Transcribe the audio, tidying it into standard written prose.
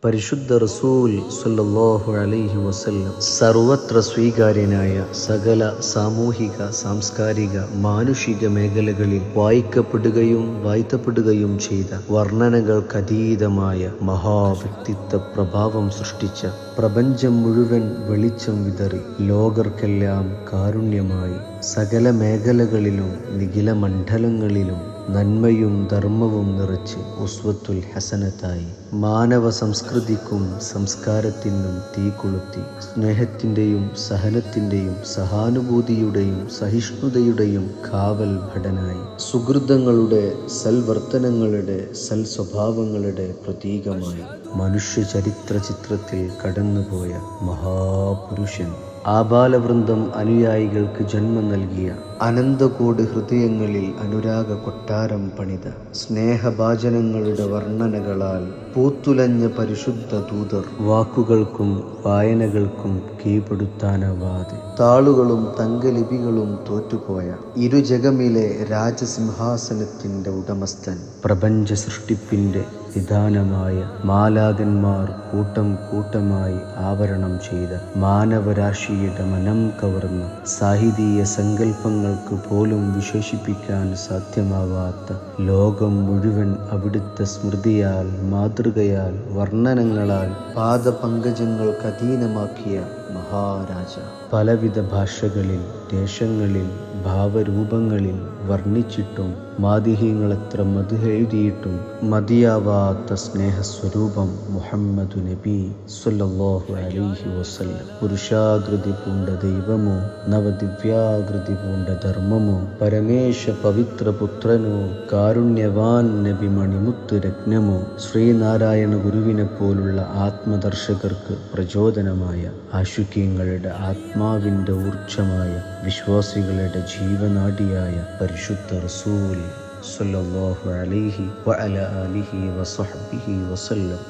പരിശുദ്ധ റസൂൽ സ്വല്ലല്ലാഹു അലൈഹി വസല്ലം സർവത്ര സ്വീകാര്യനായ സകല സാമൂഹിക, സാംസ്കാരിക, മാനുഷിക മേഖലകളിൽ വായിക്കപ്പെടുകയും വാഴ്ത്തപ്പെടുകയും ചെയ്ത വർണ്ണനകൾക്കതീതമായ മഹാവ്യക്തിത്വ പ്രഭാവം സൃഷ്ടിച്ച, പ്രപഞ്ചം മുഴുവൻ വെളിച്ചം വിതറി ലോകർക്കെല്ലാം കാരുണ്യമായി സകല മേഖലകളിലും നിഖില മണ്ഡലങ്ങളിലും നന്മയും ധർമ്മവും നിറച്ച് ഉസ്വത്തുൽ ഹസനത്തായി മാനവ സംസ്കൃതിക്കും സംസ്കാരത്തിനും തീ കൊളുത്തി സ്നേഹത്തിൻ്റെയും സഹനത്തിൻ്റെയും സഹാനുഭൂതിയുടെയും സഹിഷ്ണുതയുടെയും കാവൽ ഭടനായി സുഹൃതങ്ങളുടെ, സൽവർത്തനങ്ങളുടെ, സൽസ്വഭാവങ്ങളുടെ പ്രതീകമായി മനുഷ്യ ചരിത്ര ചിത്രത്തിൽ കടന്നുപോയ മഹാപുരുഷൻ, ആബാലവൃന്ദം അനുയായികൾക്ക് ജന്മം നൽകിയ, അനന്തകോടി ഹൃദയങ്ങളിൽ അനുരാഗ കൊട്ടാരം പണിത, സ്നേഹഭാജനങ്ങളുടെ വർണ്ണനകളാൽ പൂത്തുലഞ്ഞ പരിശുദ്ധ ദൂതർ, വാക്കുകൾക്കും വായനകൾക്കും കീഴ്പ്പെടുത്താനാവാതെ താളുകളും തങ്കലിപികളും തോറ്റുപോയ ഇരുജഗമിലെ രാജസിംഹാസനത്തിൻ്റെ ഉടമസ്ഥൻ, പ്രപഞ്ച സൃഷ്ടിപ്പിൻ്റെ നിദാനമായ മാലാകന്മാർ കൂട്ടം കൂട്ടമായി ആവരണം ചെയ്ത, മാനവരാശിയുടെ മനം കവർന്ന, സാഹിതീയ സങ്കല്പങ്ങൾക്ക് പോലും വിശേഷിപ്പിക്കാൻ സാധ്യമാവാത്ത, ലോകം മുഴുവൻ അവിടുത്തെ സ്മൃതിയാൽ, മാതൃകയാൽ, വർണ്ണനങ്ങളാൽ പാദപങ്കജങ്ങൾക്ക് അധീനമാക്കിയ മഹാരാജ. പലവിധ ഭാഷകളിൽ, ദേശങ്ങളിൽ, ഭാവരൂപങ്ങളിൽ വർണ്ണിച്ചിട്ടും മാദിഹ്യങ്ങളെത്ര മധുഹെഴുതിയിട്ടും മതിയാവാത്ത സ്നേഹസ്വരൂപം മുഹമ്മദ് നബി സ്വല്ലല്ലാഹു അലൈഹി വസല്ലം. പുരുഷാകൃതി പൂണ്ട ദൈവമോ, നവദിവ്യാകൃതി പൂണ്ട ധർമ്മമോ, പരമേശ പവിത്ര പുത്രനോ, കാരുണ്യവാൻ നബി മണിമുത്ത് രത്നമോ, ശ്രീനാരായണ ഗുരുവിനെ പോലുള്ള ആത്മദർശകർക്ക് പ്രചോദനമായ, ആശുക്യങ്ങളുടെ ആത്മാവിൻ്റെ ഊർജ്ജമായ, വിശ്വാസികളുടെ ജീവനാഡിയായ പരിശുദ്ധ റസൂൽ സ്വല്ലല്ലാഹു അലൈഹി വഅലാ ആലിഹി വസഹ്ബിഹി വസല്ലം.